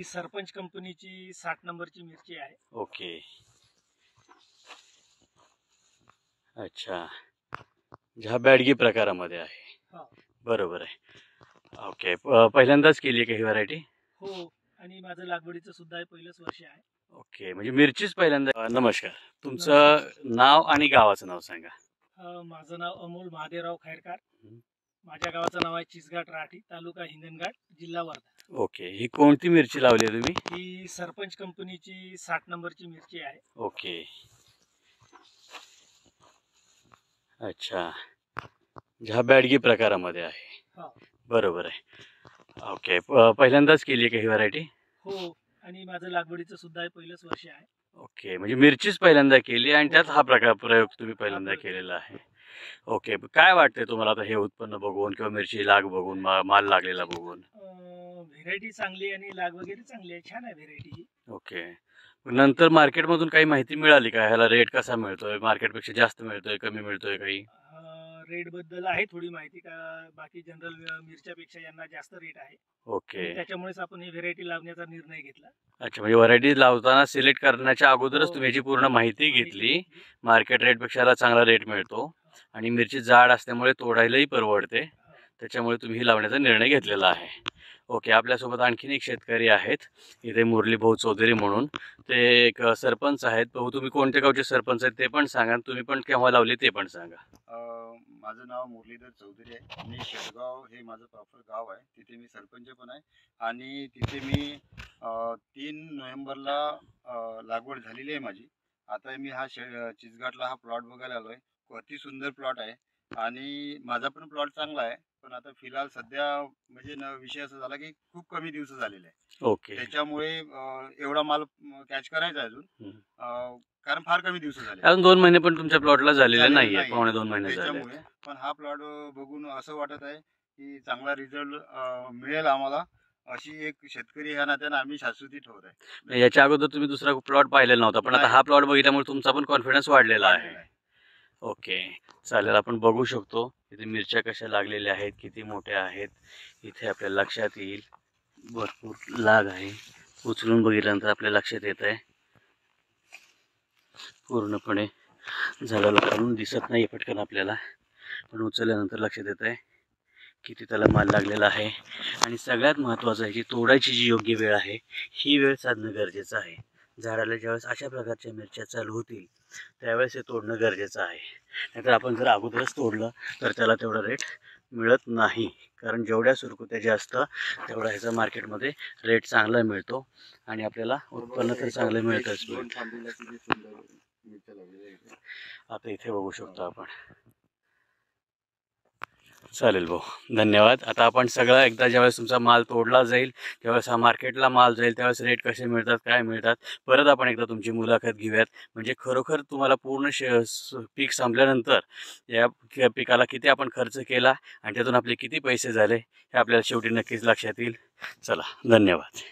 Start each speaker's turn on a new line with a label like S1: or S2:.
S1: सरपंच कंपनीची 60 नंबरची मिरची आहे.
S2: ओके, अच्छा, ह्या बॅडगी प्रकारामध्ये आहे.
S1: हा.
S2: बरोबर आहे. ओके, पहिल्यांदाच केली आहे का ही व्हरायटी?
S1: हो, आणि माझं लागवडीचं सुद्धा पहिलंच वर्ष आहे.
S2: ओके, म्हणजे मिरचीच पहिल्यांदा. नमस्कार, तुमचं नाव आणि गावाचं नाव सांगा.
S1: माझं नाव अमोल महादेवराव खैरकार. माझ्या गावाचं नाव आहे चिसघाट राठी, तालुका हिंगणघाट, जिल्हा वर्धा.
S2: ओके, ही कोणती मिरची लावली आहे तुम्ही?
S1: ही सरपंच कंपनीची 60 नंबरची मिरची आहे.
S2: ओके, अच्छा, ह्या बॅडगी प्रकारामध्ये आहे.
S1: हा.
S2: बरोबर आहे. ओके, पहिल्यांदाच केली आहे का ही व्हरायटी?
S1: हो, आणि माझं लागवडीचं सुद्धा पहिलंच वर्ष आहे.
S2: ओके, म्हणजे मिरचीच पहिल्यांदा केली आणि त्यात हा प्रयोग तुम्ही पहिल्यांदा केलेला आहे. ओके, काय वाटतंय तुम्हाला आता हे उत्पन्न बघून किंवा मिरची लाग बघून, माल लागलेला बघून?
S1: व्हेरायटी चांगली आणि लाग वगैरे चांगली आहे, छान आहे व्हेरायटी.
S2: ओके, नंतर मार्केटमधून काही माहिती मिळाली का? ह्याला रेट कसा मिळतोय? मार्केटपेक्षा जास्त मिळतोय, कमी मिळतोय काही?
S1: रेट बद्दल आहे थोडी माहिती का बाकी जनरल मिरच्यापेक्षा यांना जास्त रेट आहे.
S2: ओके,
S1: त्याच्यामुळेच आपण ही व्हेरायटी लावण्याचा निर्णय घेतला.
S2: अच्छा, म्हणजे व्हरायटी लावताना सिलेक्ट करण्याच्या अगोदरच तुम्ही याची पूर्ण माहिती घेतली. मार्केट रेटपेक्षा चांगला रेट मिळतो आणि मिरची जाड असल्यामुळे तोडायलाही परवडते, त्याच्यामुळे तुम्ही ही लावण्याचा निर्णय घेतलेला आहे. ओके, आपल्यासोबत आणखीन एक शेतकरी आहेत इथे, मुरली भाऊ चौधरी म्हणून. ते एक सरपंच आहेत. भाऊ, तुम्ही कोणत्या गावचे सरपंच आहेत ते पण सांगा, तुम्ही पण केव्हा लावले ते पण सांगा.
S3: माझं नाव मुरलीधर चौधरी आहे आणि शेडगाव हे माझं प्रॉपर गाव आहे. तिथे मी सरपंच पण आहे आणि तिथे मी 3 नोव्हेंबरला लागवड झालेली आहे माझी. आता मी हा चिचघाटला हा प्लॉट बघायला आलो आहे. अति सुंदर प्लॉट आहे आणि माझा पण प्लॉट चांगला आहे. पण आता फिलहाल सध्या म्हणजे विषय असा झाला की खूप कमी दिवस झालेले आहे.
S2: ओके,
S3: त्याच्यामुळे एवढा माल कॅच करायचा आहे अजून, कारण फार कमी दिवस झाले.
S2: अजून 2 महिने पण तुमच्या प्लॉटला झालेले नाहीये, पावणे 2 महिने झाले.
S3: त्याच्यामुळे पण हा प्लॉट बघून असं वाटत आहे की चांगला रिझल्ट मिळेल आम्हाला, अशी एक शेतकरी ह्या नात्याने आम्ही शाश्वती ठेवत आहे.
S2: याच्या अगोदर तुम्ही दुसरा प्लॉट पाहिलेला नव्हता, पण आता हा प्लॉट बघितल्यामुळे तुमचा पण कॉन्फिडन्स वाढलेला आहे. ओके, चालेल. आपण बघू शकतो इथे मिरच्या कशा लागलेल्या आहेत, किती मोठ्या आहेत. इथे आपल्या लक्षात येईल भरपूर लाग आहे. उचलून बघितल्यानंतर आपल्या लक्षात येत आहे पूर्णपणे झाडाला काढून दिसत नाही पटकन आपल्याला, पण उचलल्यानंतर लक्षात येत आहे किती त्याला माल लागलेला आहे. आणि सगळ्यात महत्त्वाचं आहे की तोडायची जी योग्य वेळ आहे ही वेळ साधणं गरजेचं आहे. झाडाला ज्यावेळेस अशा प्रकारच्या मिरच्या चालू होतील त्यावेळेस हे तोडणं गरजेचं आहे. नाहीतर आपण जर अगोदरच तोडलं तर त्याला तेवढा रेट मिळत नाही, कारण जेवढ्या सुरकुत्या जास्त तेवढा ह्याचा मार्केटमध्ये रेट चांगला मिळतो आणि आपल्याला उत्पन्न तर चांगलं मिळतच. आता इथे बघू शकतो आपण. चालेल भाऊ, धन्यवाद. आता आपण सगळं एकदा ज्यावेळेस तुमचा माल तोडला जाईल, ज्यावेळेस हा मार्केटला माल जाईल, त्यावेळेस रेट कसे मिळतात, काय मिळतात, परत आपण एकदा तुमची मुलाखत घेऊयात. म्हणजे खरोखर तुम्हाला पूर्ण पीक संपल्यानंतर या पिकाला किती आपण खर्च केला आणि त्यातून आपले किती पैसे झाले हे आपल्याला शेवटी नक्कीच लक्षात येईल. चला, धन्यवाद.